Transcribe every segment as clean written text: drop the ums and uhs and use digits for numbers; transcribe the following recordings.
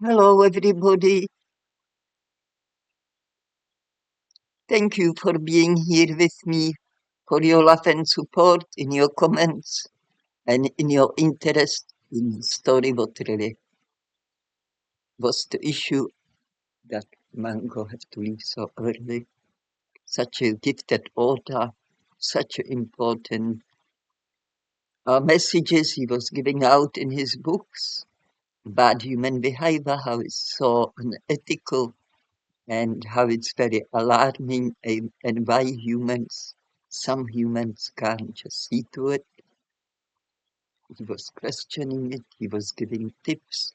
Hello, everybody. Thank you for being here with me, for your love and support in your comments and in your interest in the story what really was the issue that Mango had to leave so early. Such a gifted author, such important messages he was giving out in his books. Bad human behavior, how it's so unethical and how it's very alarming and why some humans can't just see to it. He was questioning it, he was giving tips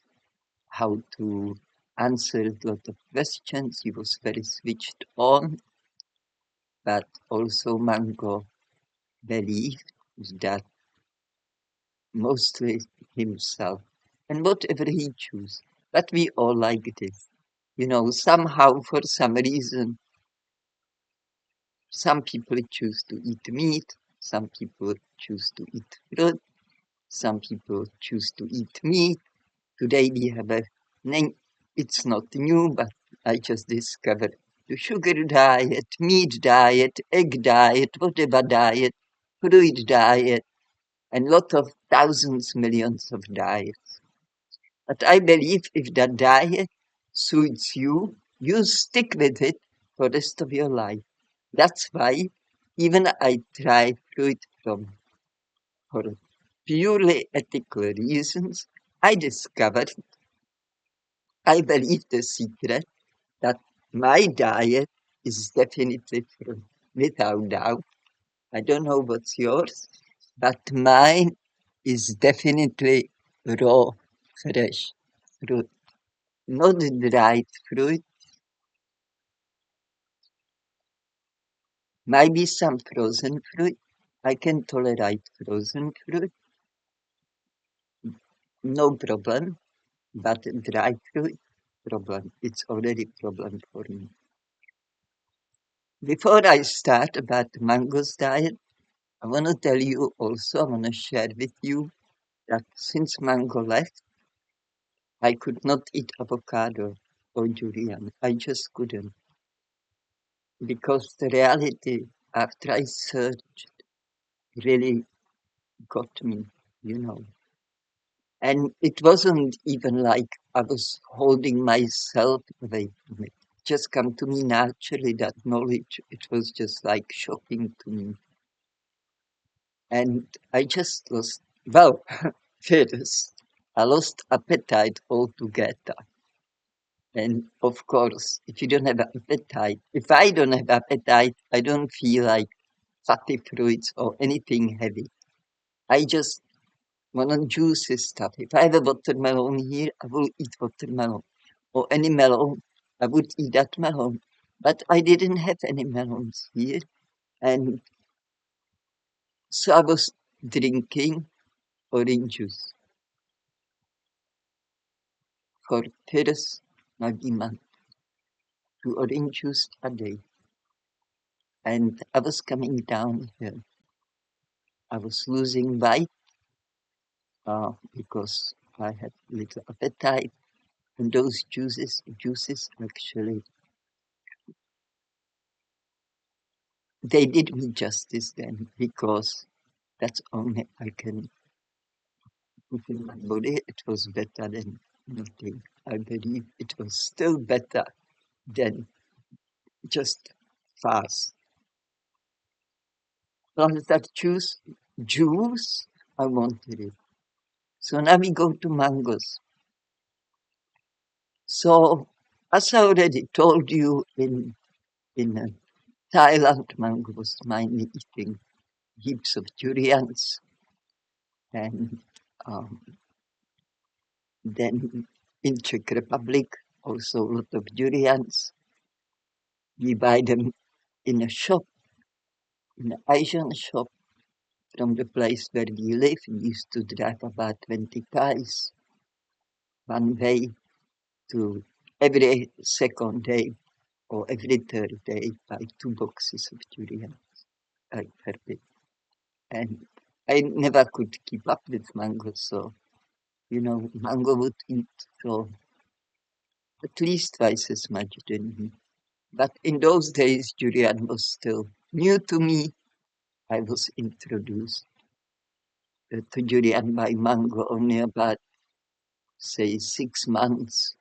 how to answer a lot of questions. He was very switched on, but also Mango believed that mostly himself and whatever he chose. But we all like this. Somehow, for some reason, some people choose to eat meat, some people choose to eat fruit, some people choose to eat meat. Today we have a name, it's not new, but I just discovered the sugar diet, meat diet, egg diet, whatever diet, fruit diet, and lot of thousands, millions of diets. But I believe if that diet suits you, you stick with it for the rest of your life. That's why even I try fruit from for purely ethical reasons. I discovered, I believe the secret that my diet is definitely fruit, without doubt. I don't know what's yours, but mine is definitely raw, fresh fruit, not dried fruit. Maybe some frozen fruit. I can tolerate frozen fruit, no problem. But dry fruit, problem. It's already problem for me. Before I start about Mango's diet, I want to tell you also, I want to share with you that since Mango left, I could not eat avocado or durian. I just couldn't. Because the reality, after I searched, really got me, you know. And it wasn't even like I was holding myself away from it. Just come to me naturally, that knowledge. It was just like shocking to me. And I just lost, well, first, I lost appetite altogether. And of course, if you don't have appetite, if I don't have appetite, I don't feel like fatty fruits or anything heavy. I just want to juicy stuff. If I have a watermelon here, I will eat watermelon. Or any melon, I would eat that melon. But I didn't have any melons here. And so I was drinking orange juice for first maybe month, 2 orange juice a day. And I was coming down here. I was losing weight because I had little appetite. And those juices actually, they did me justice then because that's only I can put in my body. It was better than nothing. I believe it was still better than just fast. Plus that juice, I wanted it. So now we go to mangoes. So as I already told you in Thailand, mango was mainly eating heaps of durians, and um, then in Czech Republic also a lot of durians. We buy them in a shop, in an Asian shop from the place where we live. We used to drive about 20 kais one way to every second day or every third day buy 2 boxes of durian per day. And I never could keep up with mango, so mango would eat. So at least twice as much than me. But in those days, Durian was still new to me. I was introduced to Durian by Mango only about, say, 6 months,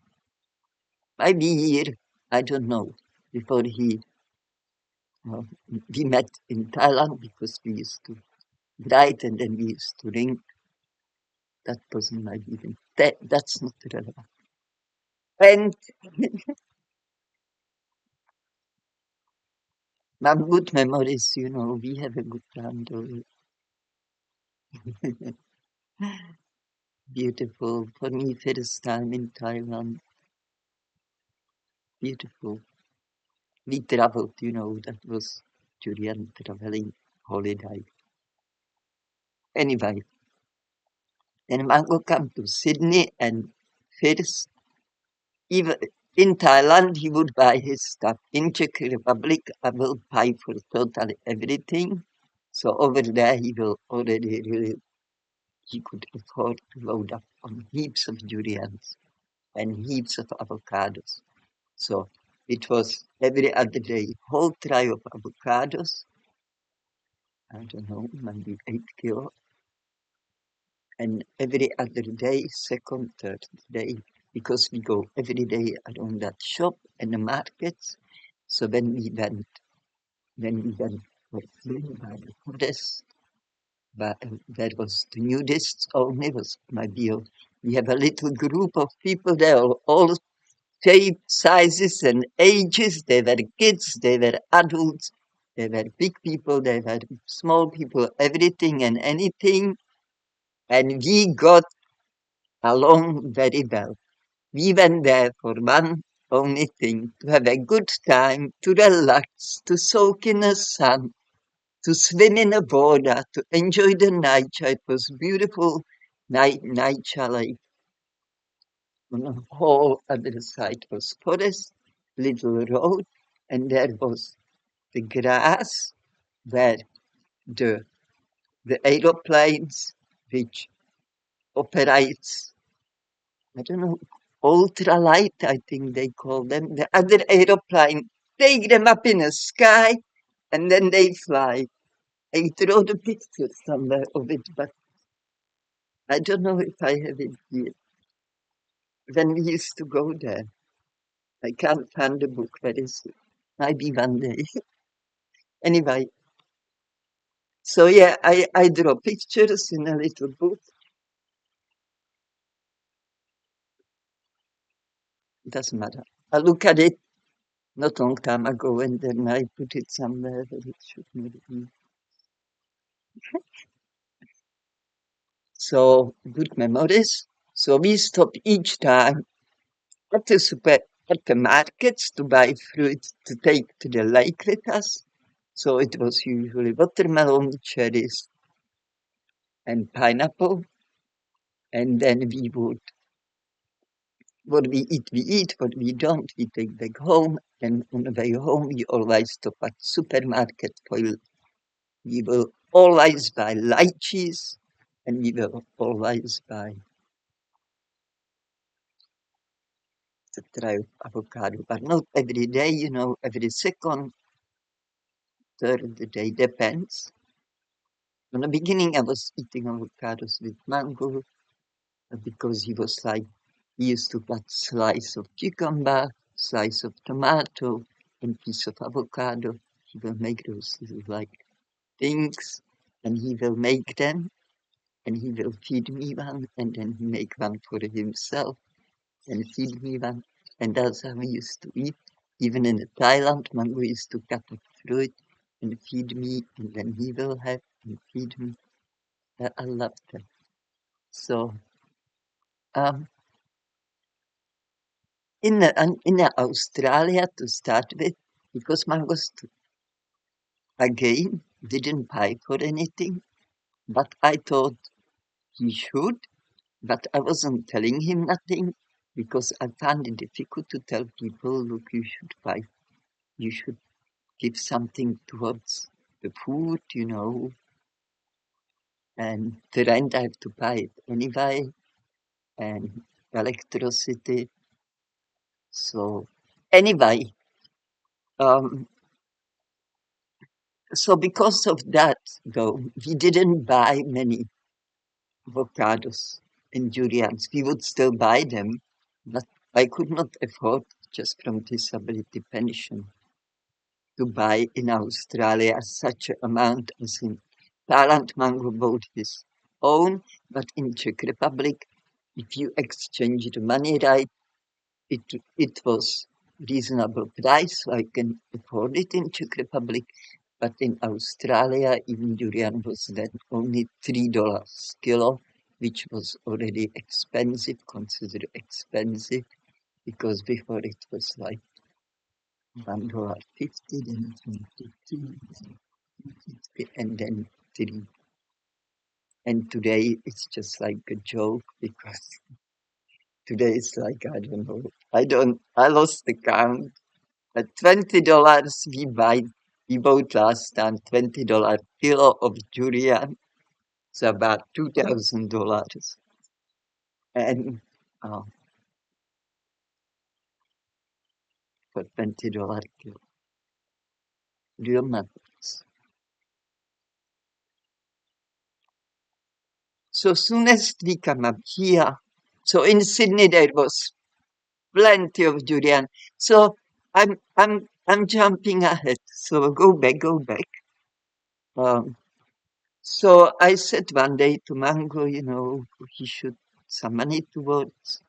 maybe a year, I don't know, before uh, we met in Thailand because we used to write and then we used to ring. That doesn't matter even. That's not relevant. And my good memories, we have a good time though. Beautiful. For me, first time in Thailand. Beautiful. We traveled, that was Julian traveling holiday. Anyway, then Mango come to Sydney and first, even in Thailand, he would buy his stuff. In Czech Republic, I will pay for totally everything. So over there, he will already really, he could afford to load up on heaps of durians and heaps of avocados. So it was every other day, whole tray of avocados, I don't know, maybe 8 kilo. And every other day, second, third day, because we go every day around that shop and the markets. So when we went for free by the forest, but there was the nudists only, was maybe, we have a little group of people there, all shapes, sizes, and ages. They were kids, they were adults, they were big people, they were small people, everything and anything. And we got along very well. We went there for one only thing, to have a good time, to relax, to soak in the sun, to swim in the water, to enjoy the nature. It was beautiful nature, like on the whole other side was forest, little road, and there was the grass where the the aeroplanes which operates, I don't know, ultralight, I think they call them, the other aeroplane, take them up in the sky and then they fly. I draw the picture somewhere of it, but I don't know if I have it here. When we used to go there, I can't find the book. Where is it? Maybe one day. Anyway, so yeah, I draw pictures in a little book. Doesn't matter. I look at it not long time ago and then I put it somewhere that it should not be. So good memories. So we stop each time at the at the markets to buy fruit to take to the lake with us. So it was usually watermelon, cherries, and pineapple. And then we would, what we eat, what we don't, we take back home. And on the way home, we always stop at supermarket for, we will always buy lychees, and we will always buy the tray of avocado. But not every day, every second, third day, depends. In the beginning, I was eating avocados with mango because he was like, he used to cut slice of cucumber, slice of tomato, and piece of avocado. He will make those little like things, and he will make them, and he will feed me one, and then he make one for himself and feed me one. And that's how we used to eat. Even in Thailand, mango used to cut the fruit and feed me, and then he will have and feed me. I loved that. So, um, in Australia to start with, because mangoes again didn't pay for anything, but I thought he should, but I wasn't telling him nothing because I found it difficult to tell people, look, you should buy, you should give something towards the food, and the rent I have to pay it anyway, and electricity. So anyway, um, so because of that, though, we didn't buy many avocados and durians. We would still buy them, but I could not afford just from disability pension to buy in Australia such an amount as in Thailand. Mango bought his own, but in Czech Republic, if you exchange the money right, it it was reasonable price, so I can afford it in Czech Republic. But in Australia, even durian was then only $3 kilo, which was already expensive, considered expensive, because before it was like $1.50, then it went to 2, and then 3. And today it's just like a joke because today it's like, I don't know, I lost the count. At $20 we bought last time $20 kilo of durian. It's about $2,000. And uh, for $20 kilo, real nuts. So soon as we come up here, so in Sydney there was plenty of durian. So I'm jumping ahead. So go back, go back. Um, so I said one day to Mango, he should some money towards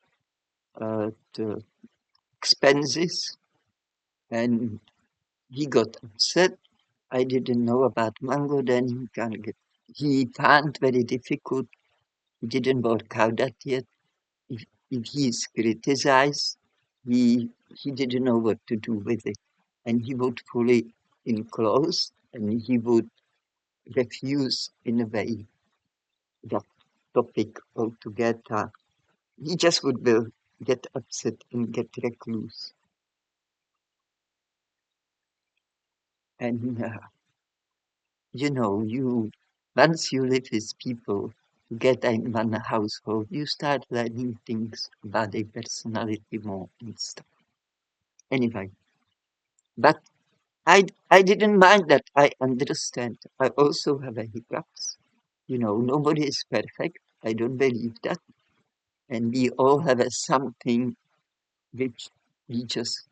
the expenses, and he got upset. I didn't know about Mango then. He found very difficult. He didn't work out that yet. If he's criticized, he didn't know what to do with it, and he would fully enclose, and he would refuse in a way that topic altogether. He just would will get upset and get recluse. And you once you live with people together in one household, you start learning things about their personality more and stuff. Anyway, but I didn't mind that. I understand. I also have a hiccups. Nobody is perfect. I don't believe that. And we all have a something which we just,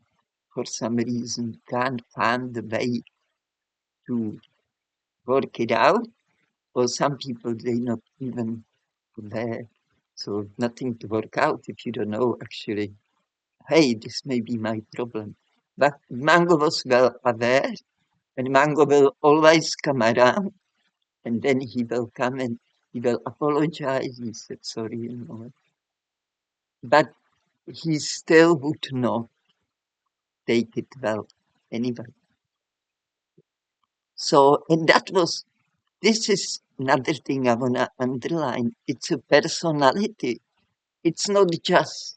for some reason, can't find the way to work it out. Or some people, they not even there. So nothing to work out if you don't know actually, hey, this may be my problem. But Mango was well aware, and Mango will always come around, and then he will come and he will apologize. He said sorry, but he still would not take it well anyway. So, and this is another thing I wanna underline. It's a personality. It's not just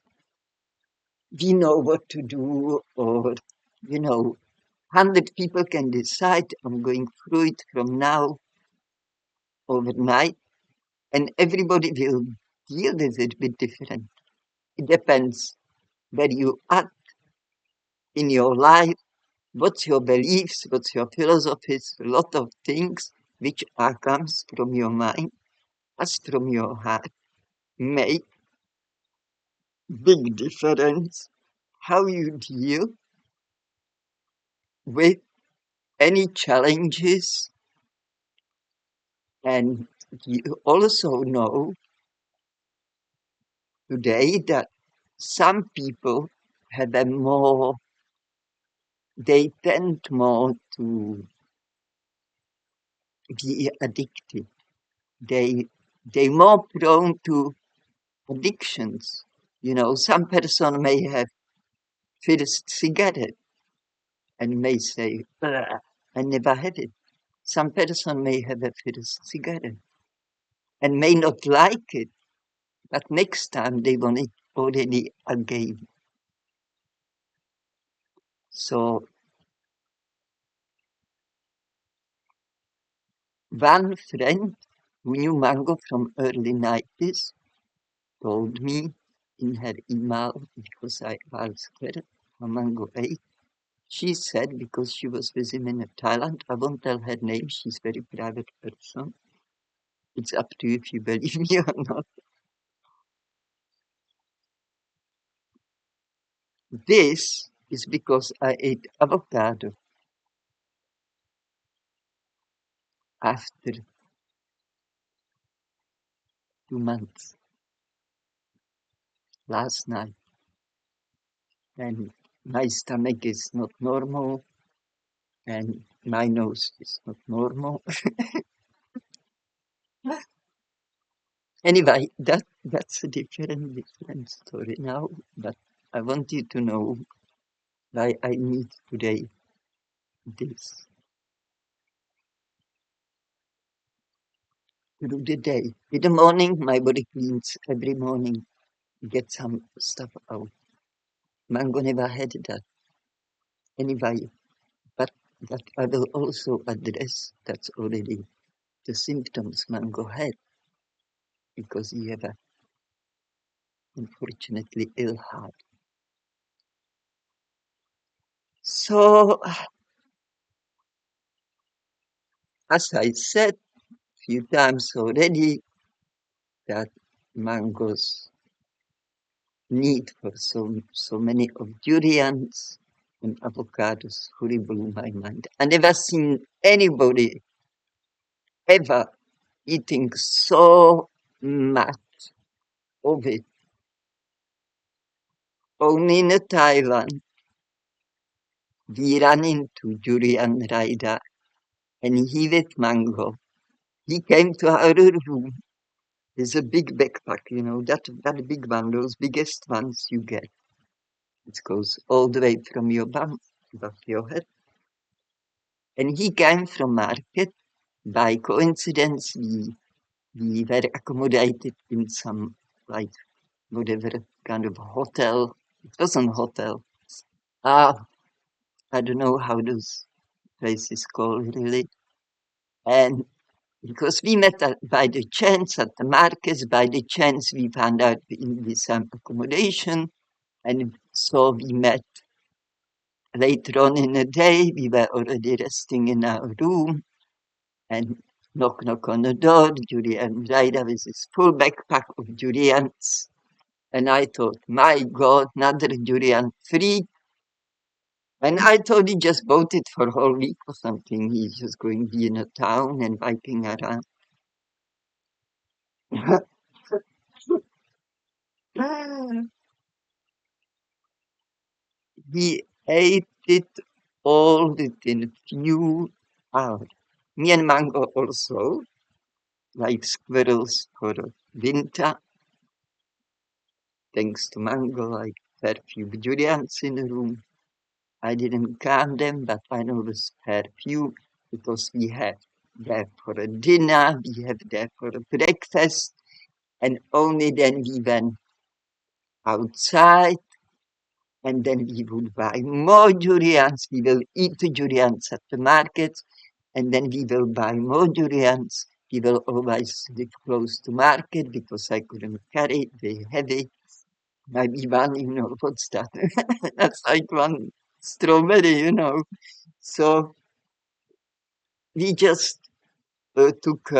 we know what to do, or, 100 people can decide I'm going through it from now overnight, and everybody will deal with it a bit different. It depends where you are in your life, what's your beliefs, what's your philosophies, a lot of things which are comes from your mind, as from your heart, make big difference how you deal with any challenges. And you also know today that some people have a more, they tend more to be addicted. They more prone to addictions. Some person may have first cigarette and may say, "Ugh, I never had it." Some person may have a first cigarette and may not like it, but next time they want it already again. So one friend who knew Mango from early 90s told me in her email because I asked her how Mango ate. She said because she was with him in Thailand. I won't tell her name. She's a very private person. It's up to you if you believe me or not. This is because I ate avocado after 2 months last night, and my stomach is not normal, and my nose is not normal. Anyway, that's a different story now. But I want you to know why I need today this through the day. In the morning, my body cleans every morning, get some stuff out. Mango never had that anyway. But that I will also address that's already the symptoms Mango had because he have a unfortunately ill heart. So, as I said a few times already, that Mango's need for so many of durians and avocados really blew my mind. I never seen anybody ever eating so much of it. Only in Thailand, we ran into durian rider and he with Mango. He came to our room. There's a big backpack, that big one, those biggest ones you get. It goes all the way from your bum above your head. And he came from market. By coincidence, we were accommodated in some, like, whatever kind of hotel. It wasn't a hotel. Ah, I don't know how those places called really. And because we met by the chance at the markets, by the chance we found out in this accommodation. And so we met later on in the day. We were already resting in our room. And knock on the door, durian rider with his full backpack of durians. And I thought, my God, another durian free. And I thought he just bought it for a whole week or something. He's just going to be in a town and biking around. He ate it all within a few hours. Me and Mango also, like squirrels for winter. Thanks to Mango, I had few durians in the room. I didn't count them, but I know the spare few because we have there for a dinner, we have there for a breakfast, and only then we went outside, and then we would buy more durians. We will eat the durians at the market, and then we will buy more durians. We will always live close to market because I couldn't carry it, very heavy. Maybe one, what's that? That's like one strawberry. So we just took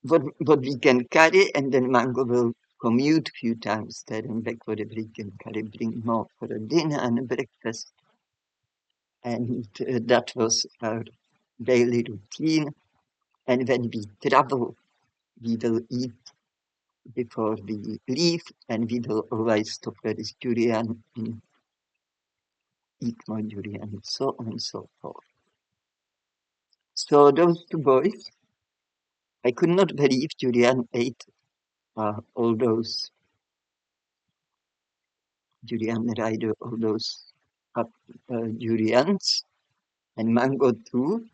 what we can carry, and then Mango will commute a few times there and back whatever he can carry, bring more for a dinner and a breakfast. And that was our daily routine. And when we travel, we will eat before we leave, and we will always stop at this durian and eat more durian, and so on and so forth. So those two boys, I could not believe Durian ate all those Durian rider, all those durians, and Mango too.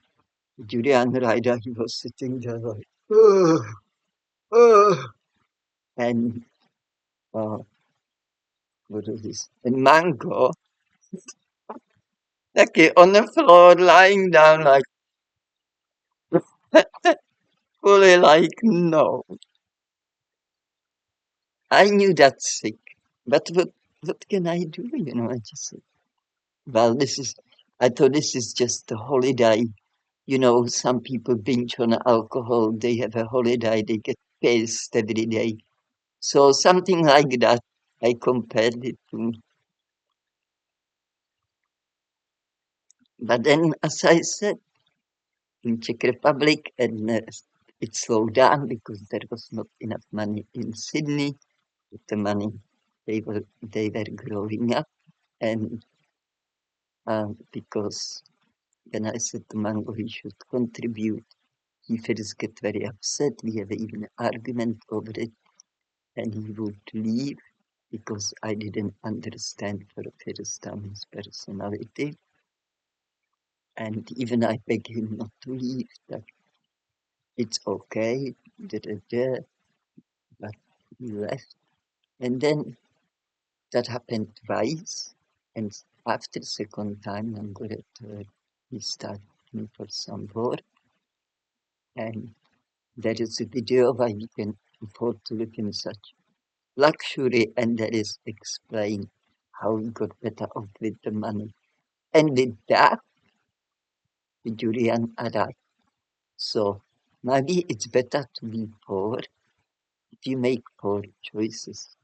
Durian rider, he was sitting there like, oh, oh, and what is this? And Mango, okay, on the floor, lying down like, fully like, no. I knew that's sick, but what can I do? I just said, well, I thought this is just a holiday. Some people binge on alcohol, they have a holiday, they get pissed every day. So something like that, I compared it to. But then, as I said, in Czech Republic, and it slowed down because there was not enough money in Sydney. With the money, they were growing up, and because when I said to Mango he should contribute, he first get very upset. We have even an argument over it, and he would leave because I didn't understand for the first time his personality. And even I begged him not to leave, that it's okay, da, da, da, but he left. And then that happened twice. And after the second time, I'm good at he started looking for some work. And there is a video why we can afford to live in such luxury, and that is explain how we got better off with the money. And with that, the Durian arrived. So maybe it's better to be poor if you make poor choices.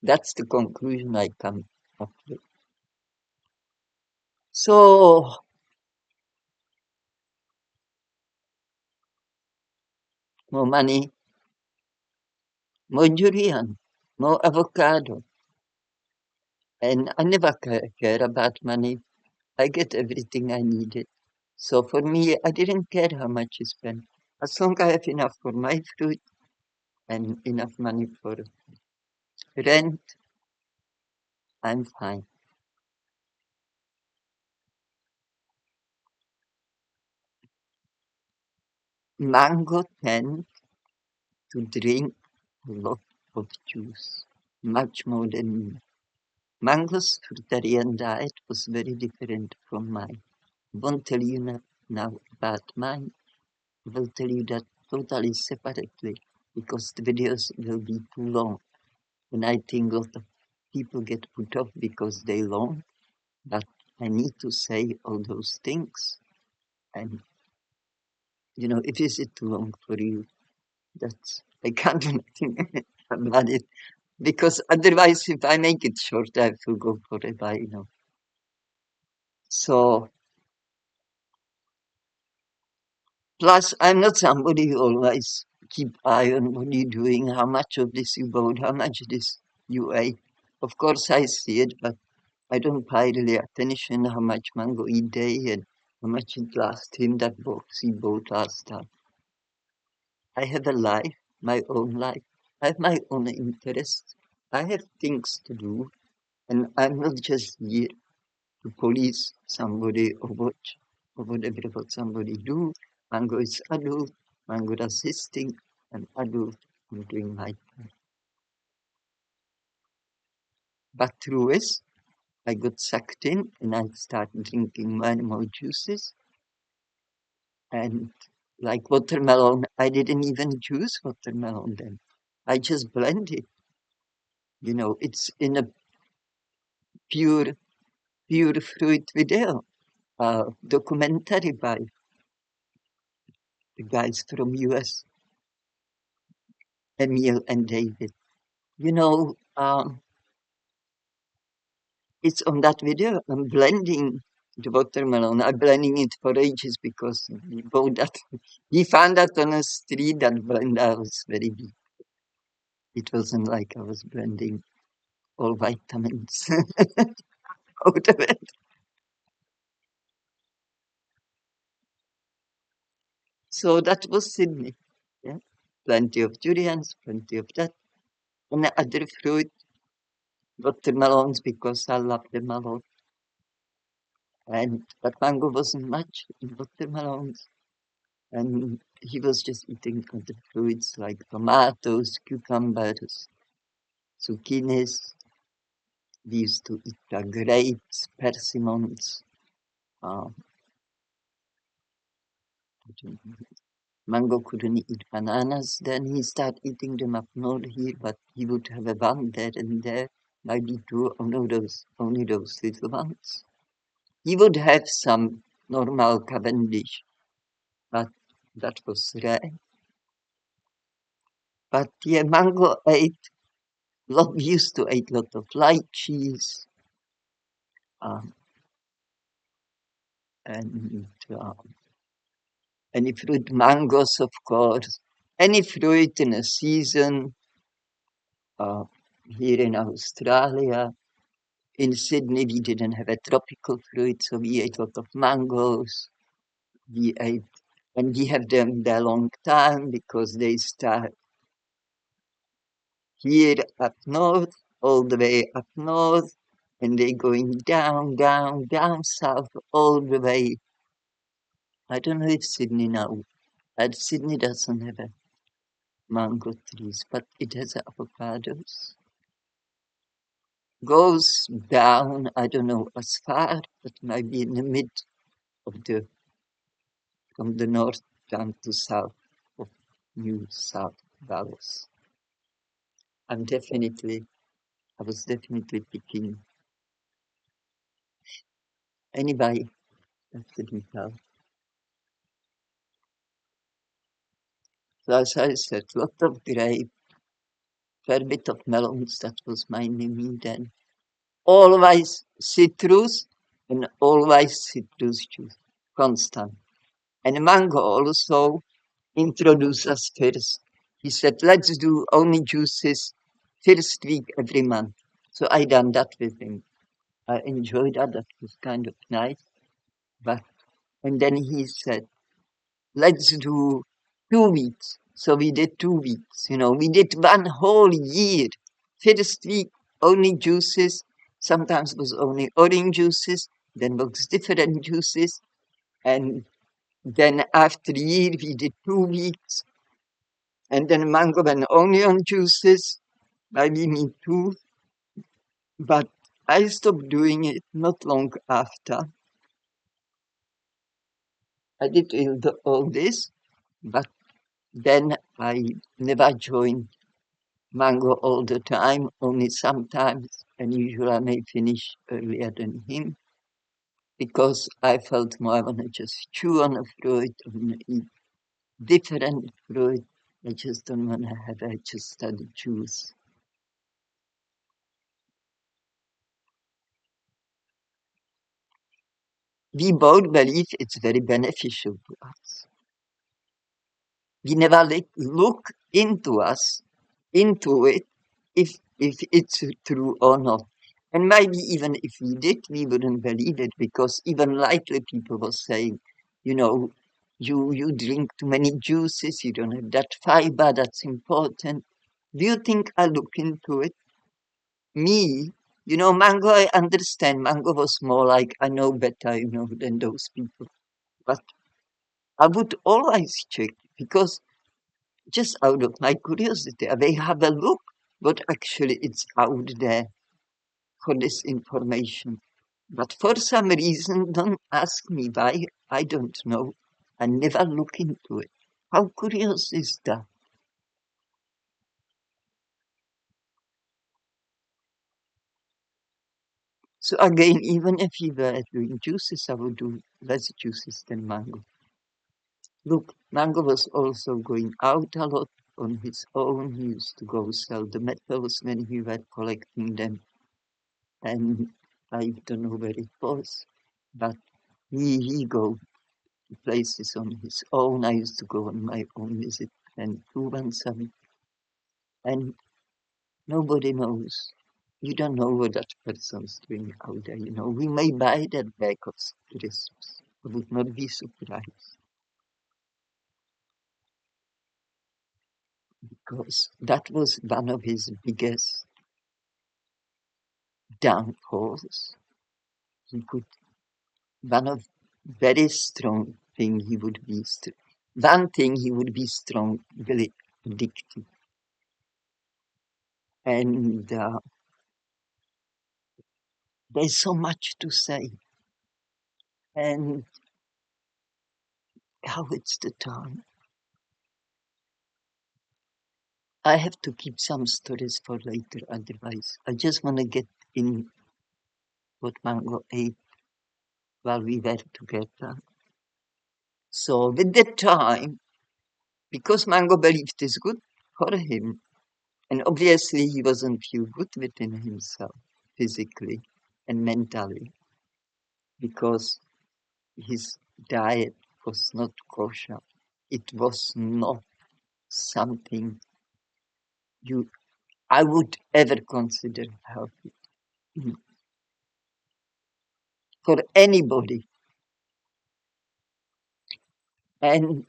That's the conclusion I come up with. So more money, more durian, more avocado. And I never care about money. I get everything I needed. So for me, I didn't care how much you spend. As long as I have enough for my fruit and enough money for rent, I'm fine. Mango tend to drink a lot of juice, much more than me. Mango's fruitarian diet was very different from mine. I won't tell you now about mine. I will tell you that totally separately because the videos will be too long. And I think a lot of people get put off because they long, but I need to say all those things. And, if it's too long for you, I can't do nothing about it. Because otherwise, if I make it short, I have to go forever. So, plus, I'm not somebody who always keep eye on what you're doing, how much of this you bought, how much this you ate. Of course, I see it, but I don't pay really attention how much mango eat day and how much it lasts him that box he bought last time. I have a life, my own life. I have my own interests. I have things to do, and I'm not just here to police somebody or watch or whatever what somebody do. Mango is adult, Mango does his thing, I'm adult, I'm doing my thing. But true is, I got sucked in and I started drinking more and more juices. And like watermelon, I didn't even juice watermelon then. I just blend it. It's in a pure, pure fruit video, documentary by the guys from US, Emil and David. You know, it's on that video. I'm blending the watermelon. I'm blending it for ages because we bought that. We found that on a street that blender was very big. It wasn't like I was blending all vitamins out of it. So that was Sydney. Yeah. Plenty of durians, plenty of that. And the other fruit, watermelons because I love the melon. And but mango wasn't much in watermelons. And he was just eating other fruits like tomatoes, cucumbers, zucchinis. We used to eat the grapes, persimmons. Uh, Mango couldn't eat bananas. Then he started eating them up north here, but he would have a one there and there, maybe two, only those little ones. He would have some normal Cavendish, but that was rare. But yeah, Mango ate lot. We used to eat lot of light cheese, um, and any fruit, mangoes, of course, any fruit in a season. Uh, Here in Australia, in Sydney, we didn't have a tropical fruit, so we ate a lot of mangoes. We ate, and we have them there a long time because they start here up north, all the way up north, and they going down, down, down south, all the way. I don't know if Sydney now, but Sydney doesn't have a mango trees, but it has avocados. Goes down, I don't know as far, but maybe in the mid of the, from the north down to south of New South Wales. I was definitely picking anybody that didn't tell. So as I said, lot of grape, fair bit of melons, that was mainly me then. Always citrus and always citrus juice, constant. And mango also introduced us first. He said, let's do only juices first week every month. So I done that with him. I enjoyed that. That was kind of nice. But and then he said, let's do 2 weeks. So we did 2 weeks. We did one whole year. First week only juices. Sometimes it was only orange juices. Then was different juices. And then after a year we did 2 weeks. And then mango and onion juices. Maybe me too. But I stopped doing it not long after. I did all this, but then I never joined mango all the time, only sometimes, and usually I may finish earlier than him because I felt more I want to just chew on a fruit, I want to eat different fruit. I just don't want to have just study juice. We both believe it's very beneficial to us. We never look into it, if it's true or not. And maybe even if we did, we wouldn't believe it because even likely people were saying, you know, you drink too many juices, you don't have that fiber, that's important. Do you think I look into it? Me, mango, I understand. Mango was more like I know better, than those people. But I would always check because just out of my curiosity, I may have a look what actually it's out there for this information. But for some reason, don't ask me why, I don't know. I never look into it. How curious is that? So again, even if you were doing juices, I would do less juices than mango. Look, mango was also going out a lot on his own. He used to go sell the metals when he were collecting them. And I don't know where it was, but he go to places on his own. I used to go on my own visit and too once a week, and nobody knows. You don't know what that person's doing out there. We may buy that bag of crisps. I would not be surprised because that was one of his biggest downfalls. He could one of very strong thing he would be one thing he would be strong, really addicted, and there's so much to say, and how it's the time. I have to keep some stories for later, otherwise I just want to get in what Mango ate while we were together. So with the time, because Mango believed it's good for him, and obviously he wasn't feel good within himself, physically and mentally, because his diet was not kosher. It was not something you I would ever consider healthy for anybody. And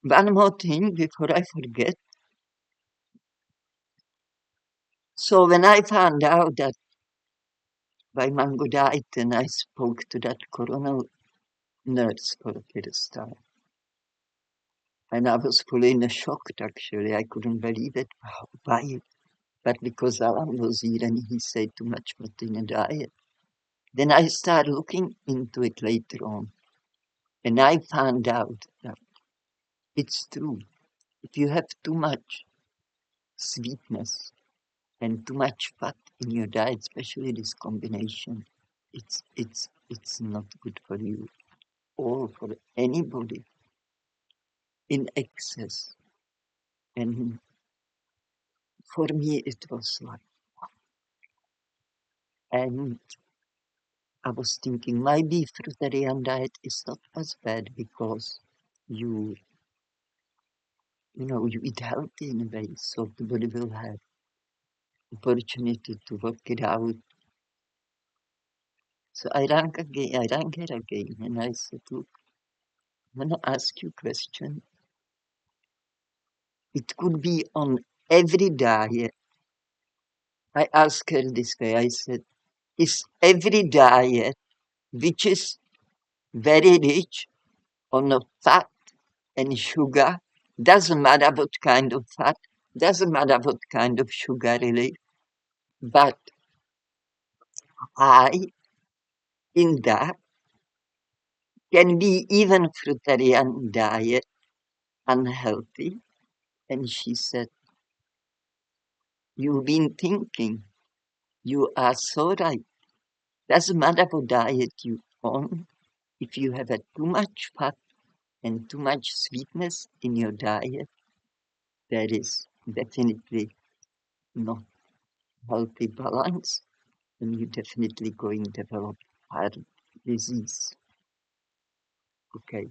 one more thing before I forget. So when I found out that by Mango died, and I spoke to that coronal nurse for the first time. And I was fully in a shock, actually. I couldn't believe it. Why? But because Alan was here and he said too much protein in the diet. Then I started looking into it later on. And I found out that it's true. If you have too much sweetness and too much fat in your diet, especially this combination, it's not good for you or for anybody in excess. And for me, it was like, and I was thinking maybe fruitarian diet is not as bad because you you eat healthy in a way, so the body will have opportunity to work it out. So I rang again, I rang her again, and I said, look, I'm gonna ask you a question. It could be on every diet. I asked her this way, I said, is every diet which is very rich on a fat and sugar, doesn't matter what kind of fat, doesn't matter what kind of sugar really, but high in that can be even fruitarian diet unhealthy. And she said, you've been thinking, you are so right. Doesn't matter what diet you on, if you have had too much fat and too much sweetness in your diet, that is definitely not healthy balance, and you're definitely going to develop heart disease. Okay,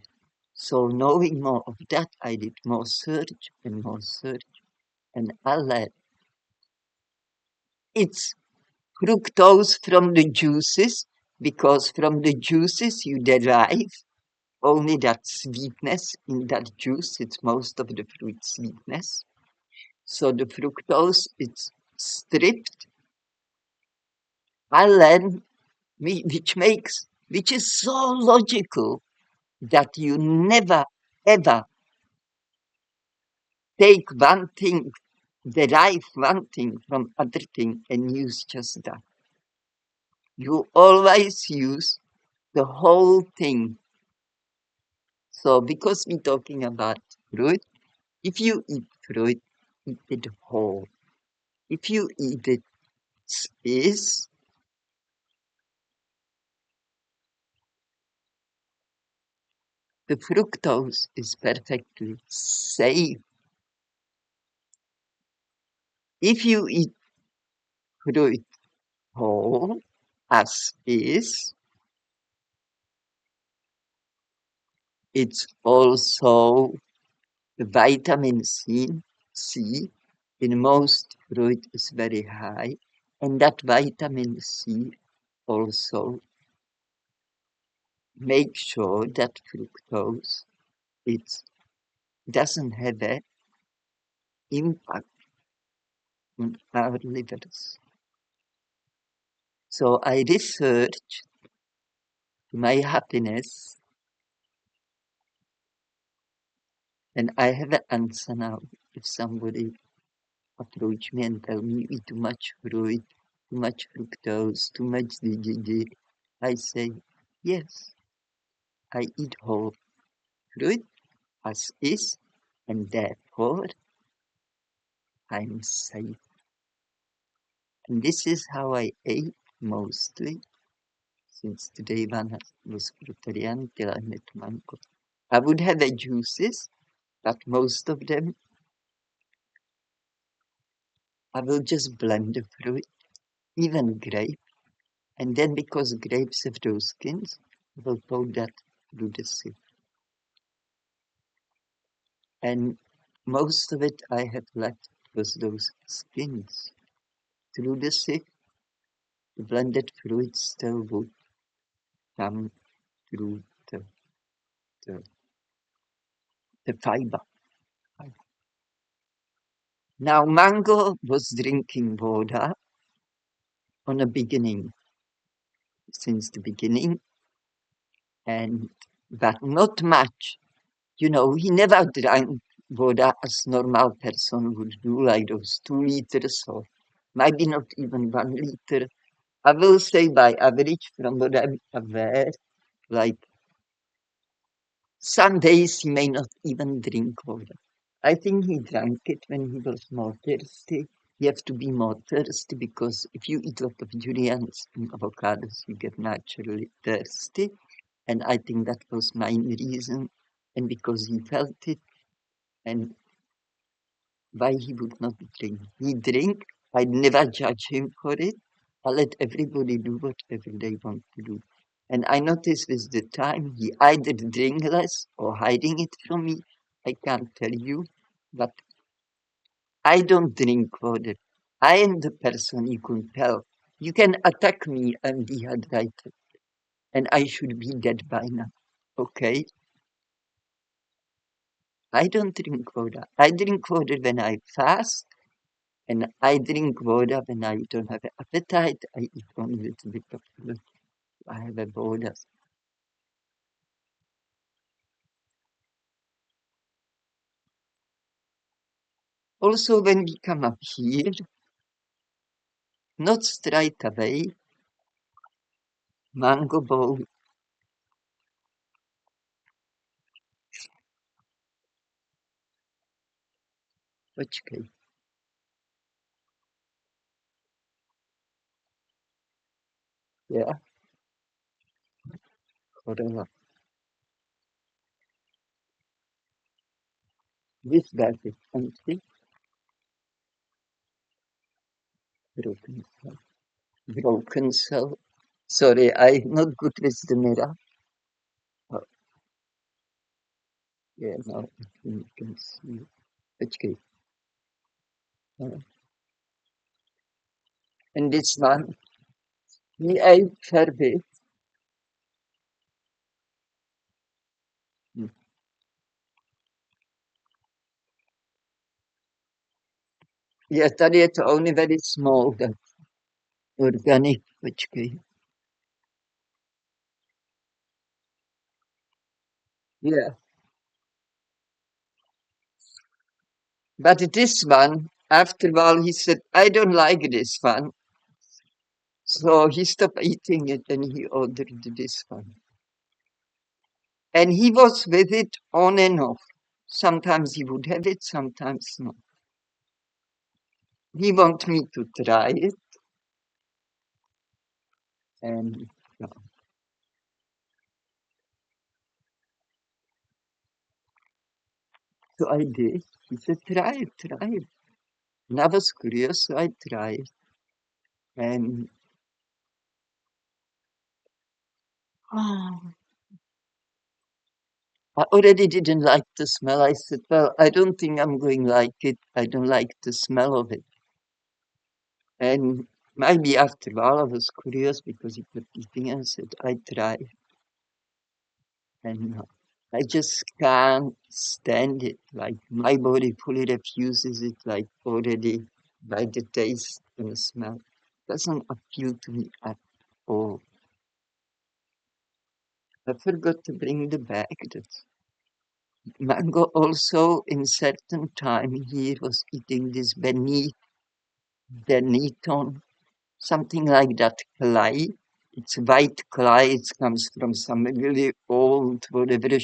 so knowing more of that, I did more search, and I learned it's fructose from the juices, because from the juices you derive only that sweetness in that juice. It's most of the fruit sweetness. So the fructose is stripped. I learned which is so logical that you never ever take one thing, derive one thing from other thing and use just that. You always use the whole thing. So because we're talking about fruit, if you eat fruit, eat it whole. If you eat it is the fructose is perfectly safe. If you eat fruit whole as is, it's also the vitamin C in most fruit is very high, and that vitamin C also makes sure that fructose it doesn't have an impact on our livers. So I researched my happiness, and I have an answer now. If somebody approach me and tell me you eat too much fruit, too much fructose, too much DGG, I say, yes, I eat whole fruit as is, and therefore before, I'm safe. And this is how I ate mostly since the day when I was fruitarian till I met Mango. I would have the juices, but most of them I will just blend the fruit, even grape, and then because grapes have those skins, I will pour that through the sieve. And most of it I have left was those skins. Through the sieve, the blended fruit still would come through the, the, the fiber. Now Mango was drinking water on a beginning, since the beginning, and but not much. You know, he never drank water as normal person would do, like those 2 liters or maybe not even 1 liter. I will say by average, from what I'm aware, like some days he may not even drink water. I think he drank it when he was more thirsty. You have to be more thirsty because if you eat a lot of durians and avocados, you get naturally thirsty. And I think that was my reason. And because he felt it and why he would not drink. He drink. I never judge him for it. I let everybody do whatever they want to do. And I noticed with the time he either drink less or hiding it from me. I can't tell you, but I don't drink water. I am the person you can tell. You can attack me and dehydrated, and I should be dead by now. Okay? I don't drink water. I drink water when I fast, and I drink water when I don't have appetite. I eat only a little bit of food. I have a water. Also, when we come up here, not straight away, mango bowl. Okay, yeah, whatever. This bag is empty, broken cell. Broken cell. Sorry, I'm not good with the mirror. Oh, yeah, now I think you can see. Okay. Uh, and this one, he ate fair bit. Mm. Yeah, tady je to only very small, that organic, počkej. Yeah, but this one, after a while, he said, I don't like this one. So he stopped eating it and he ordered this one. And he was with it on and off. Sometimes he would have it, sometimes not. He wanted me to try it, and yeah. So I did. He said, try it, try it. And I was curious, so I tried. And I already didn't like the smell. I said, well, I don't think I'm going to like it. I don't like the smell of it. And maybe after a while I was curious because he kept eating and I said, I try. And I just can't stand it. Like my body fully refuses it, like already by the taste and the smell. Doesn't appeal to me at all. I forgot to bring the bag. That's Mango also in certain time he was eating this Benetton, something like that clay. It's white clay. It comes from some really old, whatever,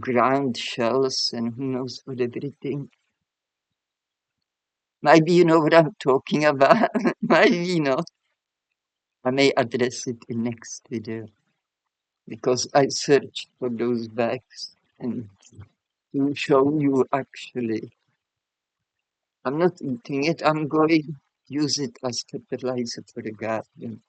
ground shells and who knows what everything. Maybe you know what I'm talking about. Maybe not. I may address it in next video because I searched for those bags and to show you actually. I'm not eating it. I'm going to use it as fertilizer for the garden.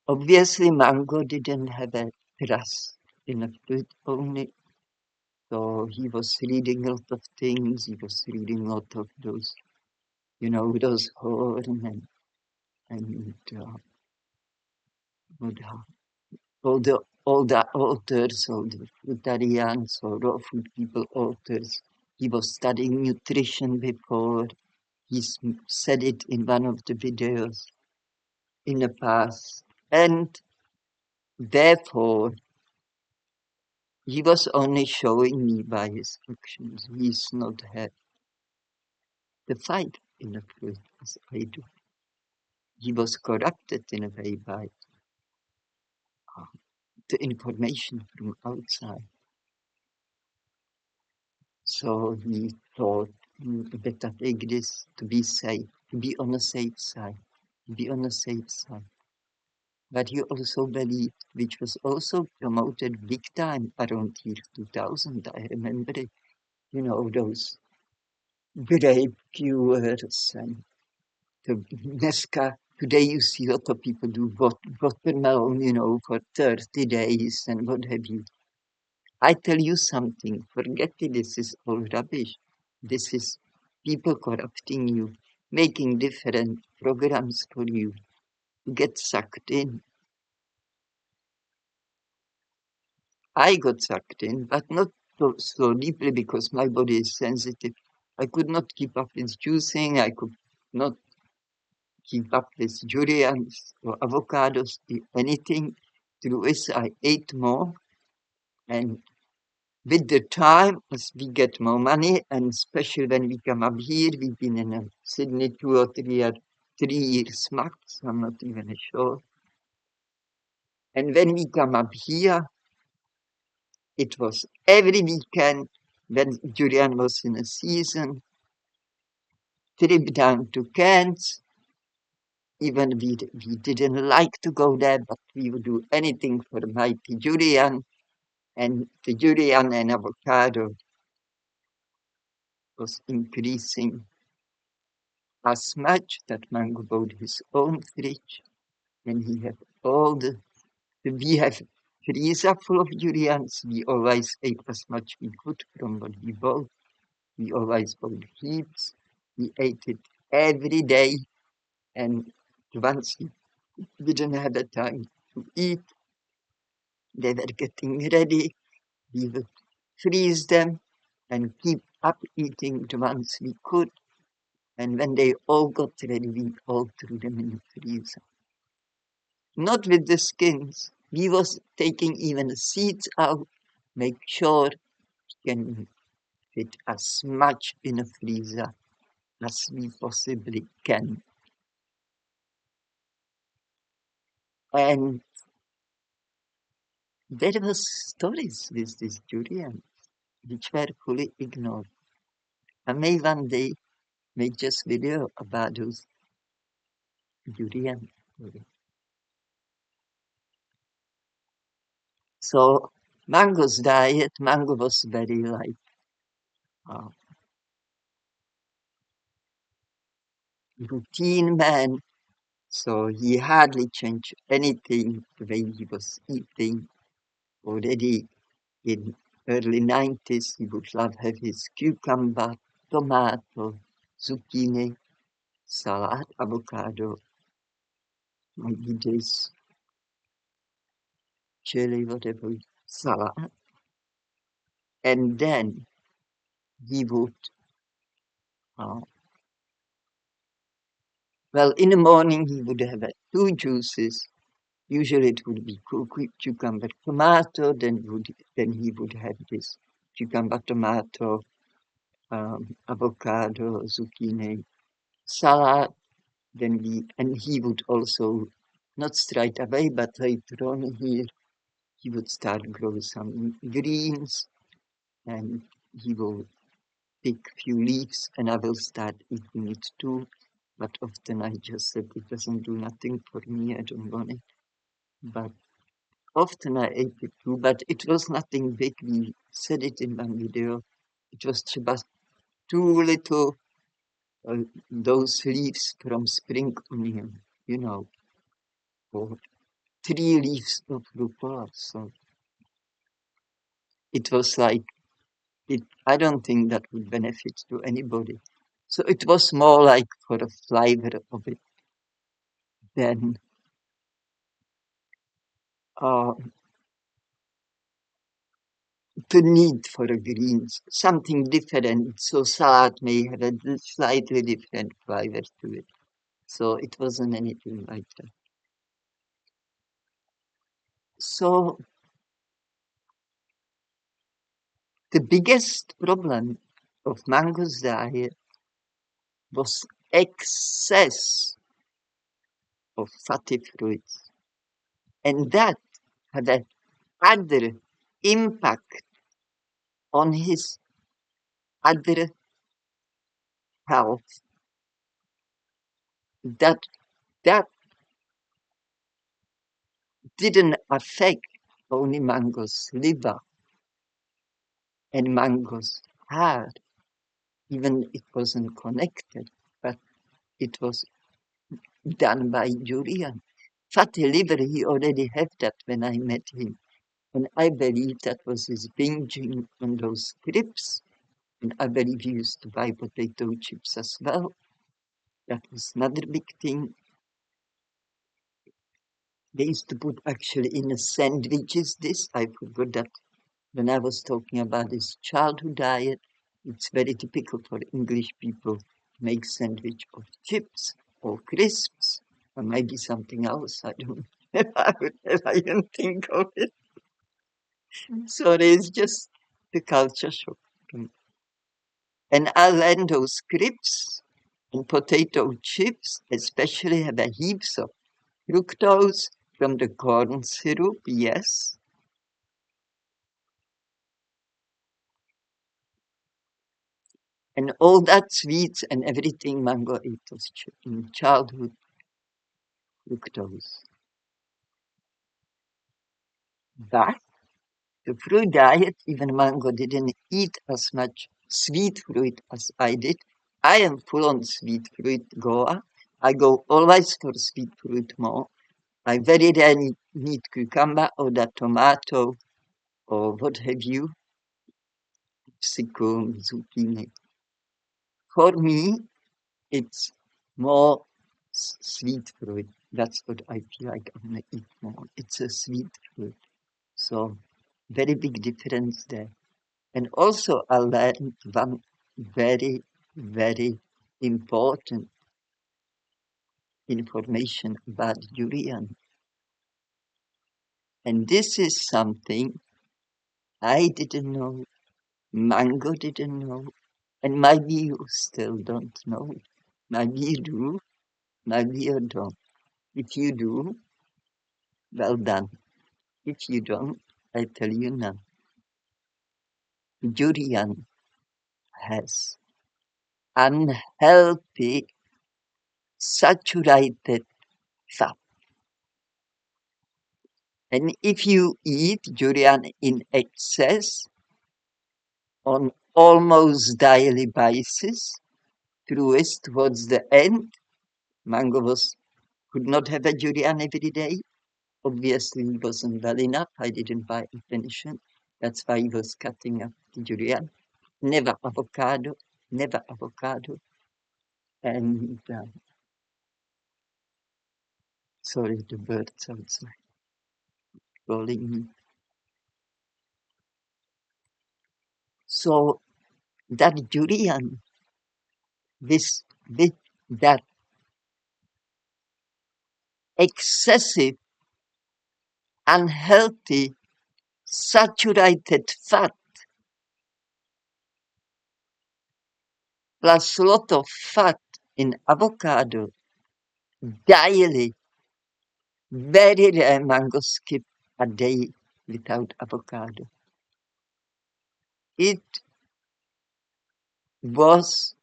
Obviously, Mango didn't have a trust in a fruit only. So he was reading a lot of things. He was reading a lot of those, those horn and what all the authors, all the Fruitarians or raw food people authors. He was studying nutrition before. Said it in one of the videos in the past. And therefore, he was only showing me by his actions. He's not had the fight in the fruit as I do. He was corrupted in a way by the information from outside. So he thought, better take this to be safe, to be on the safe side, to be on the safe side. But he also believed, which was also promoted big time around year 2000, I remember it, those grape cures and the Nesca. Today you see a lot of people do watermelon, for 30 days and what have you. I tell you something, forget it, this is all rubbish. This is people corrupting you, making different programs for you. You get sucked in. I got sucked in, but not so deeply because my body is sensitive. I could not keep up with juicing. I could not keep up with durians or avocados, anything. Through this, I ate more. And with the time, as we get more money, and especially when we come up here, we've been in Sydney 3 years max, I'm not even sure. And when we come up here, it was every weekend when Durian was in a season, trip down to Cairns. Even we didn't like to go there, but we would do anything for the mighty Durian. And the Durian and avocado was increasing as much that Mango bought his own fridge. And he had we have freezer full of durians. We always ate as much we could from what we bought. We always bought heaps. We ate it every day. And once we didn't have the time to eat, they were getting ready. We would freeze them and keep up eating the ones we could. And when they all got ready, we all threw them in the freezer. Not with the skins. We was taking even the seeds out, make sure we can fit as much in a freezer as we possibly can. And there was stories with this durian which were fully ignored. I may one day make just video about those durian. So Mango's diet, Mango was very like uh, routine man. So he hardly changed anything the way he was eating. Already in early 90s, he would love have his cucumber, tomato, zucchini, salad, avocado, maybe this chili, whatever, salad. And then he would, uh, well, in the morning he would have 2 juices. Usually it would be cucumber, tomato. Then he would have this cucumber, tomato, avocado, zucchini, salad. And he would also not straight away, but later on here, he would start grow some greens, and he will pick few leaves, and I will start eating it too. But often I just said it doesn't do nothing for me, I don't want it. But often I ate it too, but it was nothing big. We said it in one video. It was just too little those leaves from spring onion, or 3 leaves of rhubarb. So it was like it. I don't think that would benefit to anybody. So it was more like for the flavor of it than uh, the need for a greens. Something different. So salad may have a slightly different flavor to it. So it wasn't anything like that. So the biggest problem of Mango's diet was excess of fatty fruits. And that had a other impact on his other health that that didn't affect only Mango's liver and Mango's heart, even it wasn't connected, but it was done by Durian. Fatty liver, he already had that when I met him. And I believe that was his binging on those chips. And I believe he used to buy potato chips as well. That was another big thing. They used to put actually in the sandwiches this. I forgot that when I was talking about his childhood diet. It's very typical for English people to make sandwich of chips or crisps or maybe something else. I don't know. I would never even think of it. So it's just the culture shock. And I learned those crisps and potato chips, especially have a heaps of fructose from the corn syrup, yes. And all that sweets and everything Mango ate was in childhood fructose. But the fruit diet, even Mango didn't eat as much sweet fruit as I did. I am full on sweet fruit goer. I go always for sweet fruit more. I very rarely need cucumber or the tomato or what have you, capsicum, zucchini. For me, it's more sweet fruit. That's what I feel like I'm gonna eat more. It's a sweet fruit. So very big difference there. And also I learned one very, very important information about durian. And this is something I didn't know, Mango didn't know, and maybe you still don't know. Maybe you do, maybe you don't. If you do, well done. If you don't, I tell you now. Durian has unhealthy saturated fat. And if you eat durian in excess on almost daily basis, truest towards the end, Mango could not have a durian every day. Obviously, it wasn't well enough. I didn't buy attention. That's why he was cutting up the durian. Never avocado, never avocado. And sorry, the birds outside calling me. So that durian, with that excessive, unhealthy, saturated fat, plus lot of fat in avocado daily, Very rare mango skip a day without avocado. It was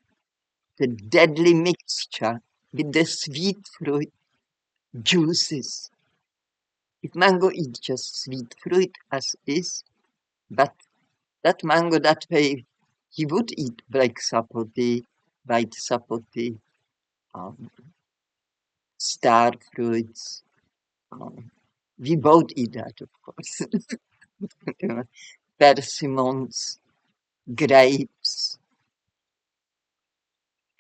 the deadly mixture with the sweet fruit juices. If mango is just sweet fruit as is, but that mango that way, he would eat black sapote, white sapote, um, star fruits. Um, we both eat that, of course. Persimmons, grapes.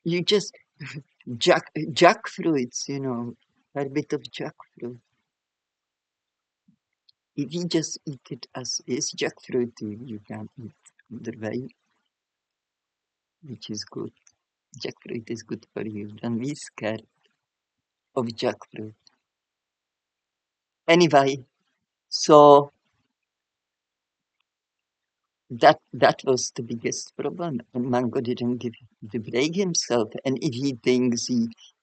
You just jackfruits, a bit of jackfruit. If you just eat it as is, jackfruit you can eat the way, which is good. Jackfruit is good for you. Don't be scared of jackfruit. Anyway, so that was the biggest problem. And Mango didn't give the break himself. And if he thinks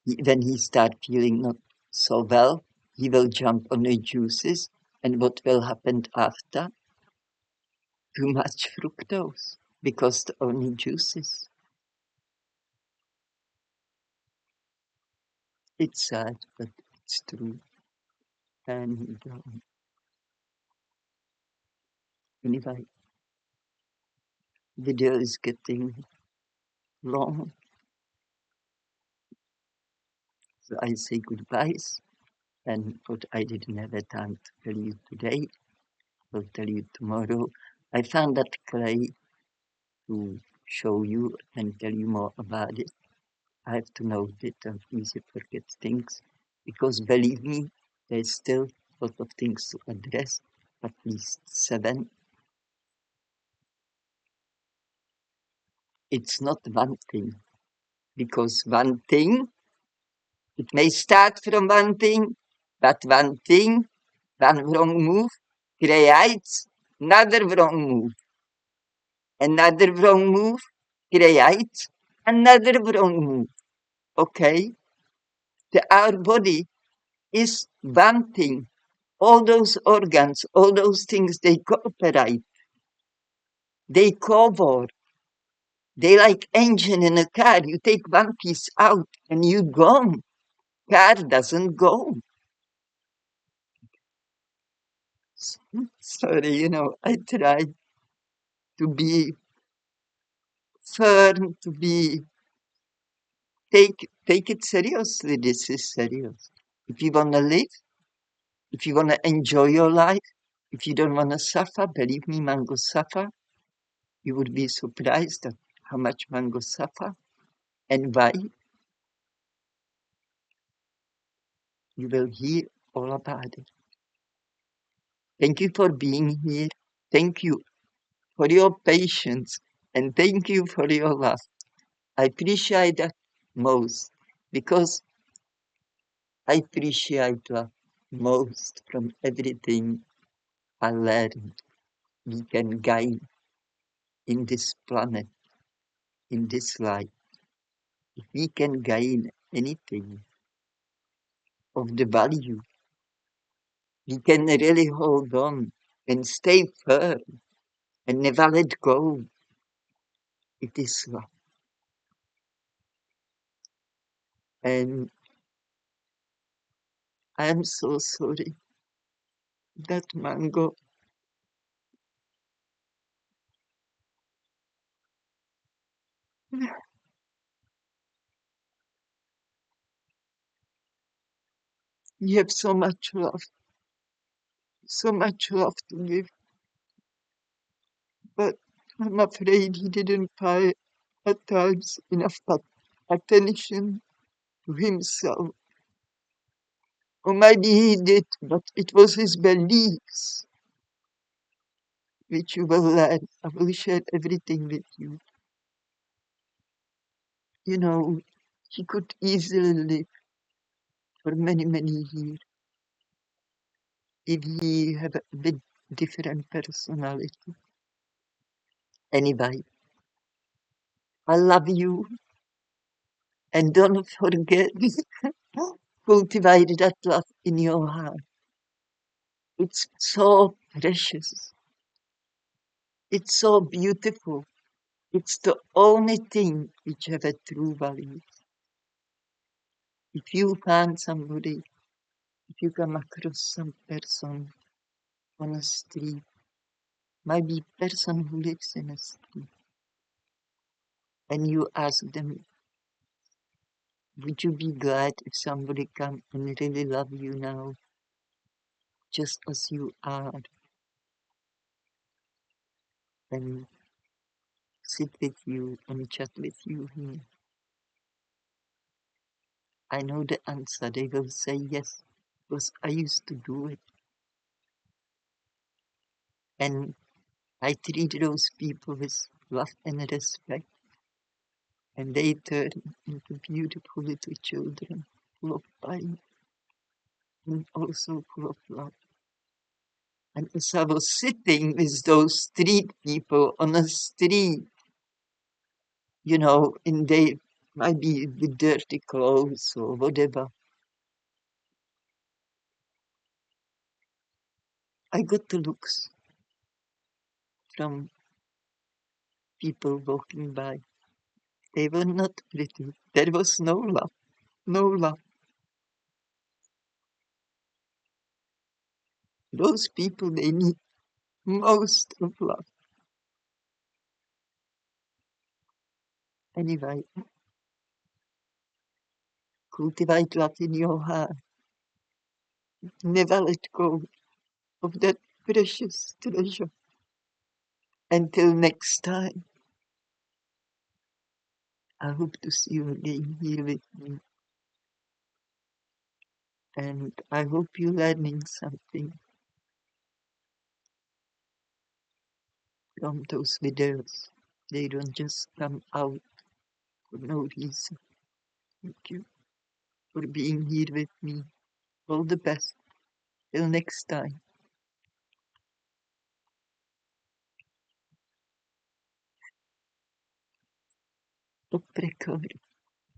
when he start feeling not so well, he will jump on the juices. And what will happen after? Too much fructose because the only juices. It's sad, but it's true. And anyway, video is getting long, so I say goodbyes. And what I didn't have the time to tell you today, I'll tell you tomorrow. I found that clay to show you and tell you more about it. I have to note it, and easy forget things, because believe me, there's still a lot of things to address, at least 7. It's not one thing, because one thing, it may start from one thing, but one thing, one wrong move, creates another wrong move. Another wrong move creates another wrong move. Okay? Our body is one thing. All those organs, all those things, they cooperate. They co-work. They like engine in a car. You take one piece out and you go. Car doesn't go. Sorry, I try to be firm, to be take it seriously. This is serious. If you wanna live, if you wanna enjoy your life, if you don't wanna suffer, believe me, mangoes suffer. You would be surprised at how much mangoes suffer and why. You will hear all about it. Thank you for being here. Thank you for your patience and thank you for your love. I appreciate that most because I appreciate love most from everything I learned we can gain in this planet, in this life. If we can gain anything of the value, we can really hold on and stay firm and never let go. It is love. And I am so sorry that mango. You have so much love to give, but I'm afraid he didn't pay at times enough attention to himself. Or maybe he did, but it was his beliefs which you will learn. I will share everything with you. He could easily live for many, many years if he had a bit different personality. Anyway, I love you and don't forget Cultivate that love in your heart. It's so precious. It's so beautiful. It's the only thing which have a true value. If you find somebody, if you come across some person on a street, maybe person who lives in a street, and you ask them, would you be glad if somebody come and really love you now, just as you are, and sit with you and chat with you here? I know the answer. They will say yes, because I used to do it. And I treat those people with love and respect. And they turn into beautiful little children, full of fire and also full of love. And as I was sitting with those street people on a street, you know, in their maybe with dirty clothes or whatever, I got the looks from people walking by. They were not pretty. There was no love, no love. Those people, they need most of love. Anyway, cultivate love in your heart. Never let go of that precious treasure. Until next time, I hope to see you again here with me. And I hope you're learning something from those videos. They don't just come out for no reason. Thank you for being here with me. All the best. Till next time. Stop recording.